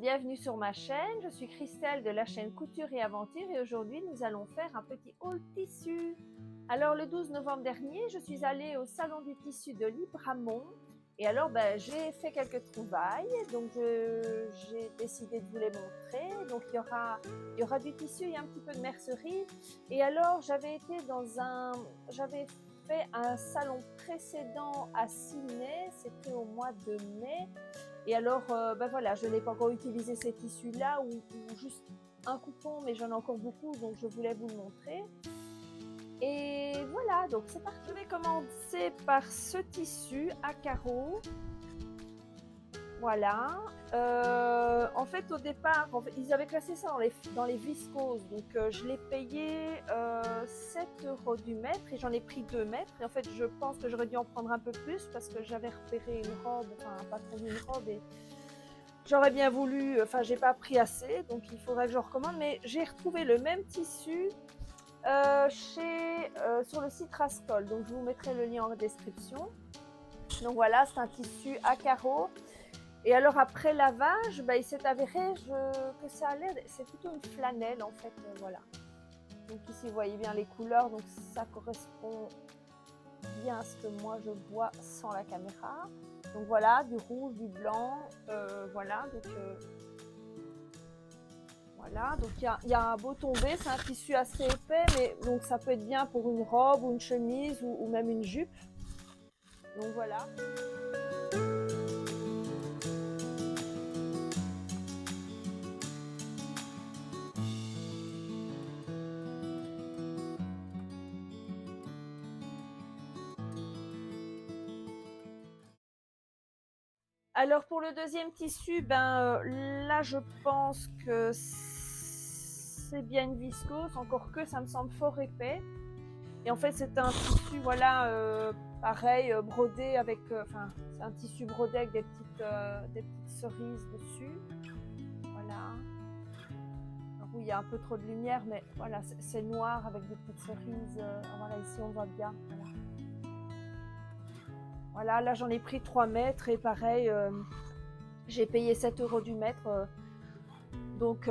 bienvenue sur ma chaîne. Je suis Christelle de la chaîne Couture et Aventure et aujourd'hui nous allons faire un petit haul tissu. Alors le 12 novembre dernier, je suis allée au salon du tissu de Libramont et alors j'ai fait quelques trouvailles, donc j'ai décidé de vous les montrer. Donc il y aura du tissu et un petit peu de mercerie. Et alors j'avais fait un salon précédent à Sydney, c'était au mois de mai. Et alors, voilà, je n'ai pas encore utilisé ces tissus-là ou juste un coupon, mais j'en ai encore beaucoup, donc je voulais vous le montrer. Et voilà, donc c'est parti. Je vais commencer par ce tissu à carreaux. Voilà. En fait, au départ, ils avaient classé ça dans les viscoses. Donc, je l'ai payé 7 € du mètre et j'en ai pris 2 mètres. Et en fait, je pense que j'aurais dû en prendre un peu plus parce que j'avais repéré une robe, enfin, un patron d'une robe et j'aurais bien voulu, enfin, j'ai pas pris assez. Donc, il faudrait que je recommande. Mais j'ai retrouvé le même tissu sur le site Rascol. Donc, je vous mettrai le lien en description. Donc, voilà, c'est un tissu à carreaux. Et alors après lavage, il s'est avéré que ça a l'air, c'est plutôt une flanelle en fait, voilà. Donc ici vous voyez bien les couleurs, donc ça correspond bien à ce que moi je vois sans la caméra. Donc voilà, du rouge, du blanc, voilà. Voilà, donc il y a un beau tombé, c'est un tissu assez épais, mais donc ça peut être bien pour une robe ou une chemise ou même une jupe. Donc voilà. Alors pour le deuxième tissu, là je pense que c'est bien une viscose, encore que ça me semble fort épais. Et en fait c'est un tissu, voilà, pareil, brodé avec, enfin c'est un tissu brodé avec des petites cerises dessus. Voilà. Alors oui, il y a un peu trop de lumière, mais voilà, c'est noir avec des petites cerises. Voilà, ici on voit bien. Voilà. Voilà, là j'en ai pris 3 mètres et pareil, j'ai payé 7 € du mètre, donc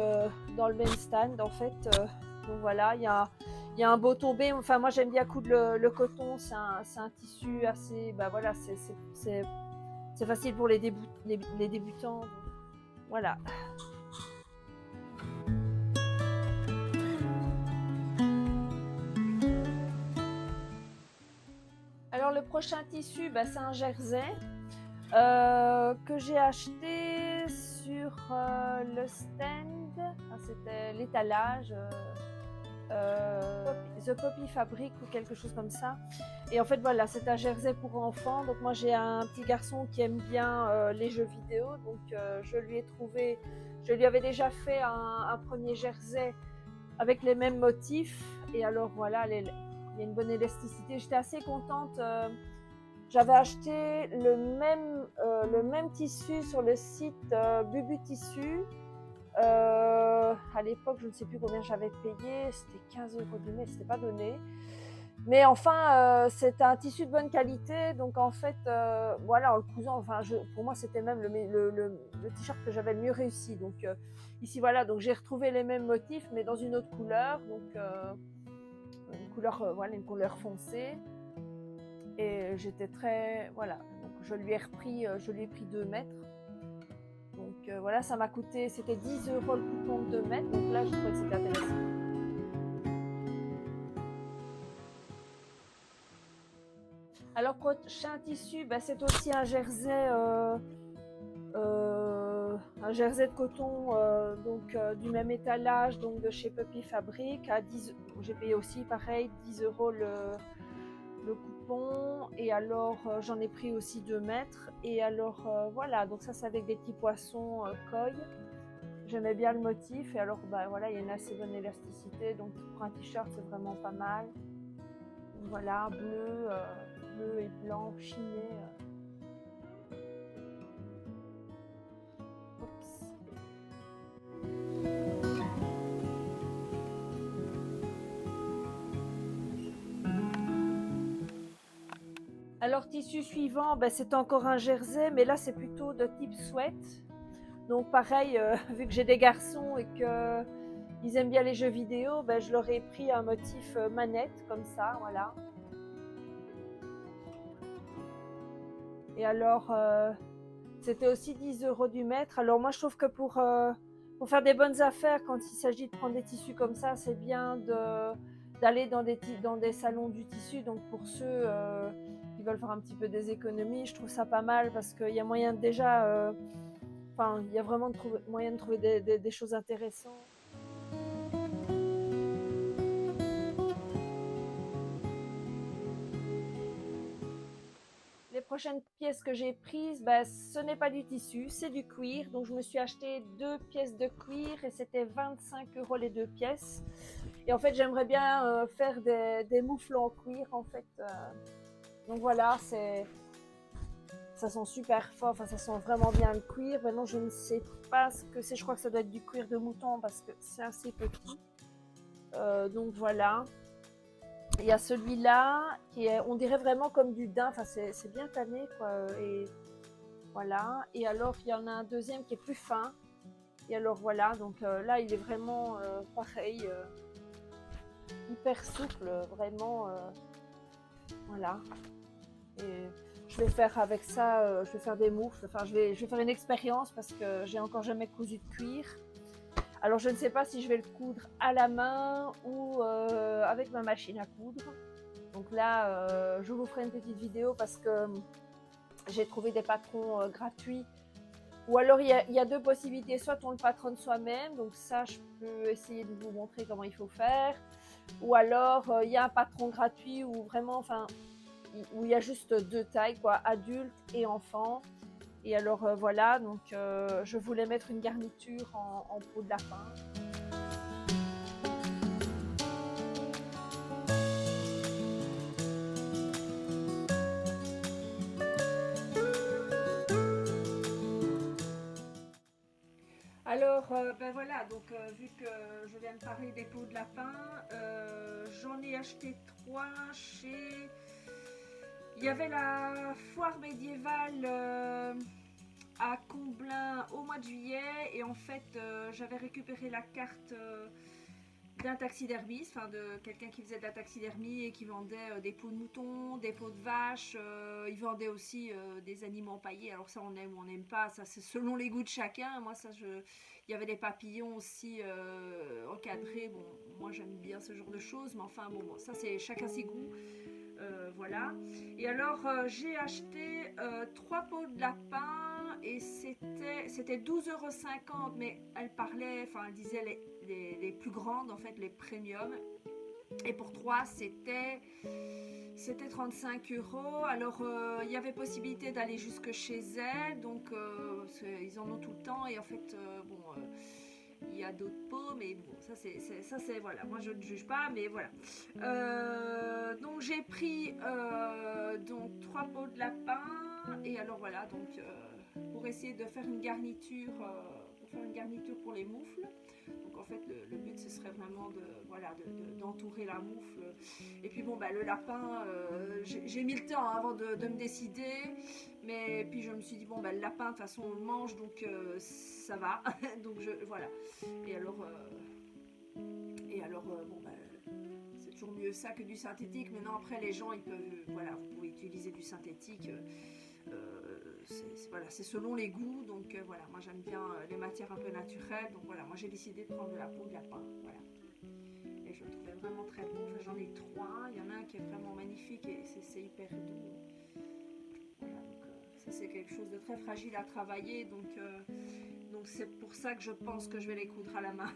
dans le même stand en fait. Donc voilà, il y a un beau tombé. Enfin, moi j'aime bien coudre le coton, c'est un tissu assez, voilà, c'est facile pour les débutants. Donc, voilà. Alors le prochain tissu, c'est un jersey que j'ai acheté sur le stand, enfin, c'était l'étalage The Poppy Fabric ou quelque chose comme ça. Et en fait voilà, c'est un jersey pour enfants. Donc moi j'ai un petit garçon qui aime bien les jeux vidéo, donc je lui avais déjà fait un premier jersey avec les mêmes motifs. Et alors voilà, il y a une bonne élasticité. J'étais assez contente. J'avais acheté le même tissu sur le site Bubu Tissu. À l'époque, je ne sais plus combien j'avais payé, c'était 15 € du mètre, c'était pas donné. Mais enfin, c'est un tissu de bonne qualité, donc en fait, voilà, en le cousant, enfin, pour moi, c'était même le t-shirt que j'avais le mieux réussi. Donc ici, voilà, donc j'ai retrouvé les mêmes motifs, mais dans une autre couleur, donc une couleur, voilà, une couleur foncée. Et j'étais très, voilà, donc je lui ai pris 2 mètres. Donc voilà, ça m'a coûté, c'était 10 € le coupon de 2 mètres, donc là je trouvais que c'était intéressant. Alors prochain tissu, c'est aussi un jersey de coton, donc du même étalage, donc de chez Puppy Fabric à 10. J'ai payé aussi pareil 10 € le coupon. Et alors j'en ai pris aussi 2 mètres. Et alors voilà, donc ça c'est avec des petits poissons koi. J'aimais bien le motif et alors voilà, il y a une assez bonne élasticité, donc pour un t-shirt c'est vraiment pas mal. Donc, voilà, bleu et blanc chiné. Oups. Alors tissu suivant, c'est encore un jersey, mais là c'est plutôt de type sweat. Donc pareil, vu que j'ai des garçons et que ils aiment bien les jeux vidéo, ben, je leur ai pris un motif manette comme ça, voilà. Et alors, c'était aussi 10 € du mètre. Alors moi, je trouve que pour faire des bonnes affaires, quand il s'agit de prendre des tissus comme ça, c'est bien d'aller dans des salons du tissu. Donc pour ceux qui veulent faire un petit peu des économies, je trouve ça pas mal parce qu'il y a moyen de déjà... Enfin, il y a vraiment moyen de trouver des choses intéressantes. Les prochaines pièces que j'ai prises, bah, ce n'est pas du tissu, c'est du cuir. Donc je me suis acheté 2 pièces de cuir et c'était 25 € les 2 pièces. Et en fait, j'aimerais bien faire des moufles en cuir en fait. Donc voilà, ça sent super fort, enfin ça sent vraiment bien le cuir. Maintenant, je ne sais pas ce que c'est. Je crois que ça doit être du cuir de mouton parce que c'est assez petit. Donc voilà. Il y a celui-là qui est, on dirait vraiment comme du daim. Enfin, c'est bien tanné quoi. Et voilà. Et alors, il y en a un deuxième qui est plus fin. Et alors voilà. Donc là, il est vraiment pareil, hyper souple, vraiment. Voilà. Et je vais faire avec ça, je vais faire des moufles. Enfin, je vais faire une expérience parce que j'ai encore jamais cousu de cuir. Alors, je ne sais pas si je vais le coudre à la main ou avec ma machine à coudre. Donc là, je vous ferai une petite vidéo parce que j'ai trouvé des patrons gratuits. Ou alors, il y a 2 possibilités. Soit on le patronne soi-même. Donc ça, je peux essayer de vous montrer comment il faut faire. Ou alors, il y a un patron gratuit où vraiment, enfin, où il y a juste 2 tailles, quoi, adulte et enfant. Et alors voilà, donc je voulais mettre une garniture en peau de lapin. Alors, ben voilà, donc vu que je viens de parler des peaux de lapin, j'en ai acheté 3 chez... Il y avait la foire médiévale à Comblain au mois de juillet et en fait j'avais récupéré la carte d'un taxidermiste, enfin de quelqu'un qui faisait de la taxidermie et qui vendait des peaux de mouton, des peaux de vache, il vendait aussi des animaux empaillés. Alors ça on aime ou on n'aime pas, ça c'est selon les goûts de chacun. Moi ça il y avait des papillons aussi encadrés. Bon, moi j'aime bien ce genre de choses, mais enfin bon ça c'est chacun ses goûts. Voilà. Et alors j'ai acheté 3 peaux de lapin et c'était 12,50 €, mais elle parlait, enfin elle disait les plus grandes en fait, les premium. Et pour 3 c'était 35 €. Alors il y avait possibilité d'aller jusque chez elle, donc ils en ont tout le temps et en fait bon il y a d'autres peaux, mais bon, ça c'est voilà, moi je ne juge pas, mais voilà. Donc j'ai pris donc 3 peaux de lapin et alors voilà, donc pour essayer de faire une garniture, pour les moufles. Donc en fait le but ce serait vraiment d'entourer la moufle. Et puis bon bah le lapin, j'ai mis le temps avant de me décider, mais puis je me suis dit bon bah le lapin de toute façon on le mange donc ça va. Donc voilà. Et alors bon bah c'est toujours mieux ça que du synthétique. Maintenant après les gens ils peuvent, voilà, vous pouvez utiliser du synthétique. C'est selon les goûts, donc voilà, moi j'aime bien les matières un peu naturelles, donc voilà, moi j'ai décidé de prendre de la peau de lapin, voilà. Et je le trouvais vraiment très beau, enfin, j'en ai 3, il y en a un qui est vraiment magnifique et c'est hyper doux. Voilà, donc ça c'est quelque chose de très fragile à travailler, donc c'est pour ça que je pense que je vais les coudre à la main.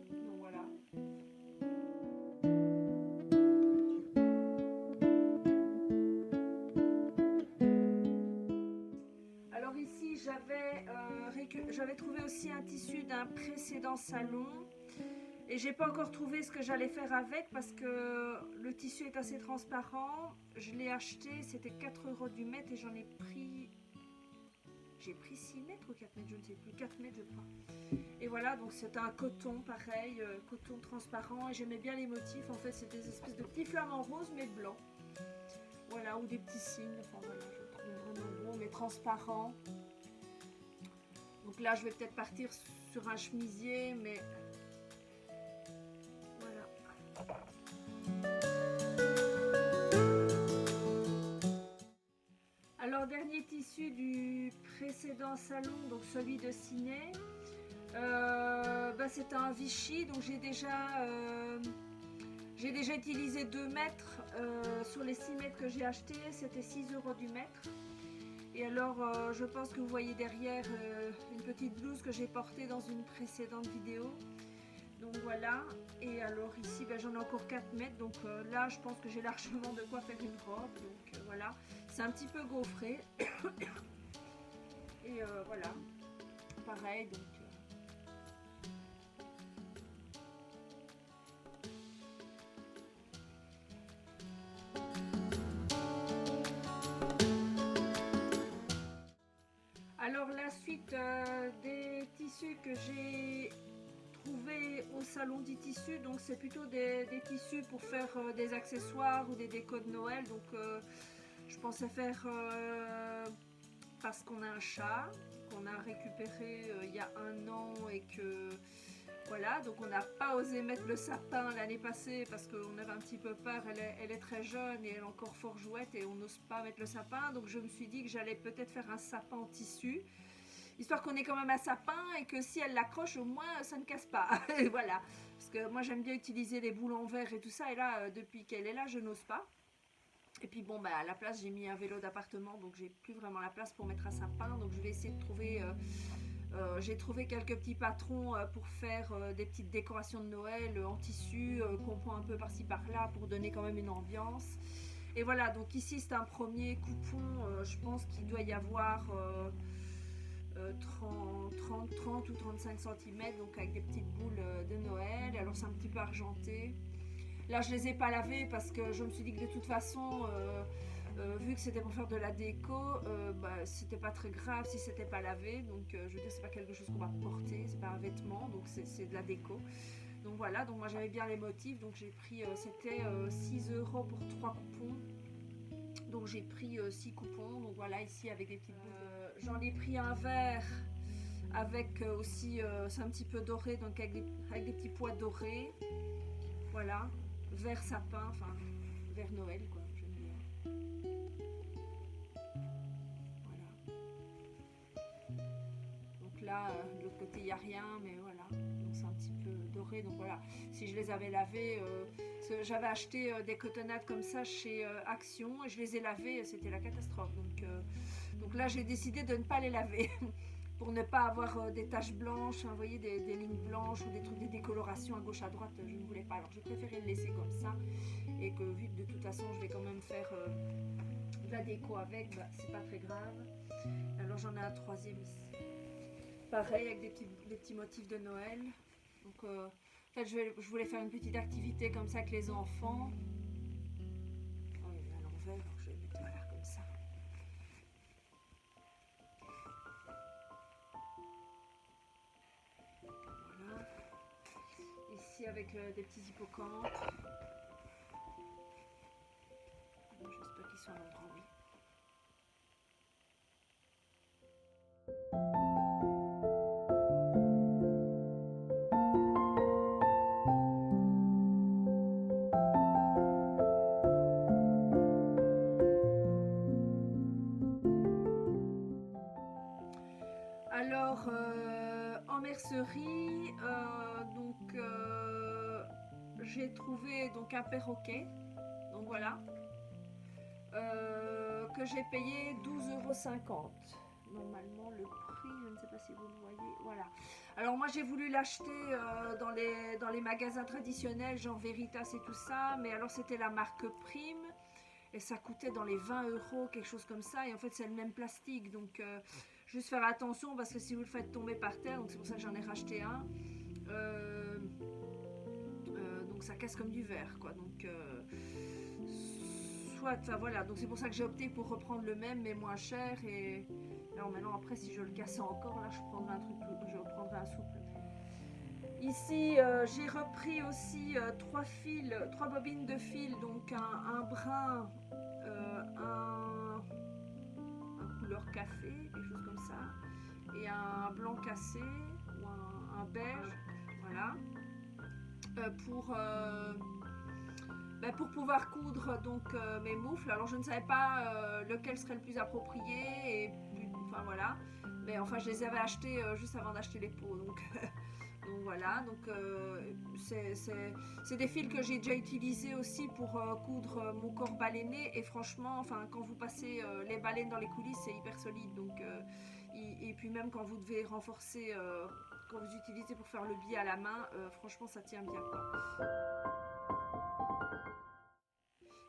Donc voilà. Alors ici j'avais trouvé aussi un tissu d'un précédent salon et j'ai pas encore trouvé ce que j'allais faire avec parce que le tissu est assez transparent. Je l'ai acheté, c'était 4 € du mètre et j'ai pris 6 mètres ou 4 mètres, je ne sais plus, 4 mètres je crois. Et voilà, donc c'est un coton pareil, coton transparent, et j'aimais bien les motifs. En fait c'est des espèces de petits flamants roses mais blancs. Voilà, ou des petits signes, enfin voilà, je le trouve vraiment beau mais transparent. Donc là je vais peut-être partir sur un chemisier, mais voilà. Alors dernier tissu du précédent salon, donc celui de Ciné. C'est un Vichy, donc j'ai déjà utilisé 2 mètres sur les 6 mètres que j'ai acheté, c'était 6 € du mètre. Et alors je pense que vous voyez derrière une petite blouse que j'ai portée dans une précédente vidéo. Donc voilà, et alors ici j'en ai encore 4 mètres, donc là je pense que j'ai largement de quoi faire une robe. Donc voilà, c'est un petit peu gaufré. Et voilà, pareil donc. Alors la suite des tissus que j'ai trouvé au salon du tissu, donc c'est plutôt des tissus pour faire des accessoires ou des décos de Noël. Donc je pensais faire parce qu'on a un chat qu'on a récupéré il y a 1 an et que voilà, donc on n'a pas osé mettre le sapin l'année passée parce qu'on avait un petit peu peur. Elle est très jeune et elle est encore fort jouette et on n'ose pas mettre le sapin. Donc je me suis dit que j'allais peut-être faire un sapin en tissu, histoire qu'on ait quand même un sapin et que si elle l'accroche, au moins ça ne casse pas. Et voilà, parce que moi j'aime bien utiliser les boules en verre et tout ça. Et là, depuis qu'elle est là, je n'ose pas. Et puis bon, à la place, j'ai mis un vélo d'appartement, donc j'ai plus vraiment la place pour mettre un sapin. Donc je vais essayer de trouver... j'ai trouvé quelques petits patrons pour faire des petites décorations de Noël en tissu qu'on prend un peu par-ci par-là pour donner quand même une ambiance. Et voilà, donc ici c'est un premier coupon, je pense qu'il doit y avoir 30 ou 35 cm, donc avec des petites boules de Noël. Alors c'est un petit peu argenté. Là je les ai pas lavés parce que je me suis dit que de toute façon... vu que c'était pour faire de la déco, c'était pas très grave si c'était pas lavé. Donc je veux dire, c'est pas quelque chose qu'on va porter, c'est pas un vêtement, donc c'est de la déco. Donc voilà, donc moi j'avais bien les motifs, donc j'ai pris, c'était 6 € pour 3 coupons. Donc j'ai pris 6 coupons, donc voilà, ici avec des petites boules. J'en ai pris un vert avec aussi, c'est un petit peu doré, donc avec des petits pois dorés. Voilà, vert sapin, enfin vert Noël quoi. Là, de l'autre côté il n'y a rien, mais voilà, donc c'est un petit peu doré. Donc voilà, si je les avais lavés, j'avais acheté des cotonnades comme ça chez Action et je les ai lavés, c'était la catastrophe. Donc là j'ai décidé de ne pas les laver pour ne pas avoir des taches blanches, hein, vous voyez, des lignes blanches ou des trucs, des décolorations à gauche à droite, je ne voulais pas. Alors j'ai préféré le laisser comme ça, et que vu que de toute façon je vais quand même faire de la déco avec, c'est pas très grave. Alors j'en ai un troisième ici. Pareil avec des petits motifs de Noël. Donc en fait je voulais faire une petite activité comme ça avec les enfants. Oh, il est à l'envers, donc je vais mettre voilà comme ça. Voilà. Ici avec des petits hippocampes. J'espère qu'ils sont à l'endroit, oui. Alors en mercerie, donc j'ai trouvé donc un perroquet, donc voilà, que j'ai payé 12,50 €. Normalement le prix, je ne sais pas si vous le voyez, voilà. Alors moi j'ai voulu l'acheter dans les magasins traditionnels, genre Veritas et tout ça, mais alors c'était la marque Prime. Et ça coûtait dans les 20 €, quelque chose comme ça. Et en fait, c'est le même plastique. Donc, juste faire attention parce que si vous le faites tomber par terre, donc c'est pour ça que j'en ai racheté un. Donc, ça casse comme du verre, quoi. Donc, soit, enfin voilà. Donc, c'est pour ça que j'ai opté pour reprendre le même, mais moins cher. Et alors, maintenant, après, si je le cassais encore, là, je prendrai un truc, je reprendrai un souple. Ici, j'ai repris aussi 3 bobines de fil, donc un brun, un couleur café, quelque chose comme ça, et un blanc cassé ou un beige, voilà, pour pouvoir coudre donc mes moufles. Alors je ne savais pas lequel serait le plus approprié et enfin voilà, mais enfin je les avais achetés juste avant d'acheter les pots, donc donc voilà, donc c'est des fils que j'ai déjà utilisés aussi pour coudre mon corps baleiné, et franchement, enfin quand vous passez les baleines dans les coulisses, c'est hyper solide, donc et puis même quand vous devez renforcer, quand vous utilisez pour faire le biais à la main, franchement ça tient bien quoi.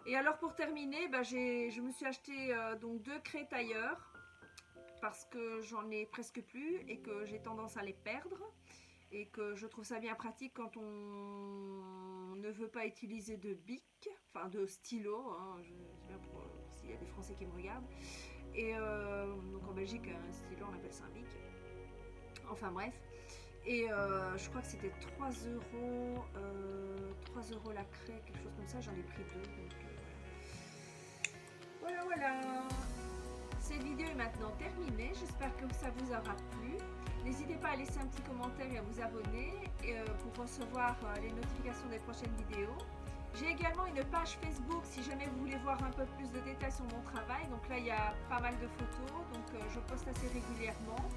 Et alors pour terminer, je me suis acheté donc 2 craies tailleurs parce que j'en ai presque plus et que j'ai tendance à les perdre, et que je trouve ça bien pratique quand on ne veut pas utiliser de bic, enfin de stylo, hein, je dis bien pour s'il y a des Français qui me regardent. Et donc en Belgique, un stylo on appelle ça un bic. Enfin bref. Et je crois que c'était 3 euros, 3 euros la craie, quelque chose comme ça. J'en ai pris 2. Donc voilà, voilà. Cette vidéo est maintenant terminée. J'espère que ça vous aura plu. N'hésitez pas à laisser un petit commentaire et à vous abonner pour recevoir les notifications des prochaines vidéos. J'ai également une page Facebook si jamais vous voulez voir un peu plus de détails sur mon travail. Donc là, il y a pas mal de photos. Donc je poste assez régulièrement.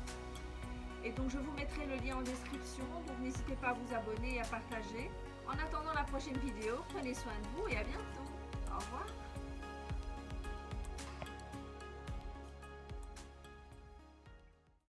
Et donc je vous mettrai le lien en description. Donc n'hésitez pas à vous abonner et à partager. En attendant la prochaine vidéo, prenez soin de vous et à bientôt. Au revoir.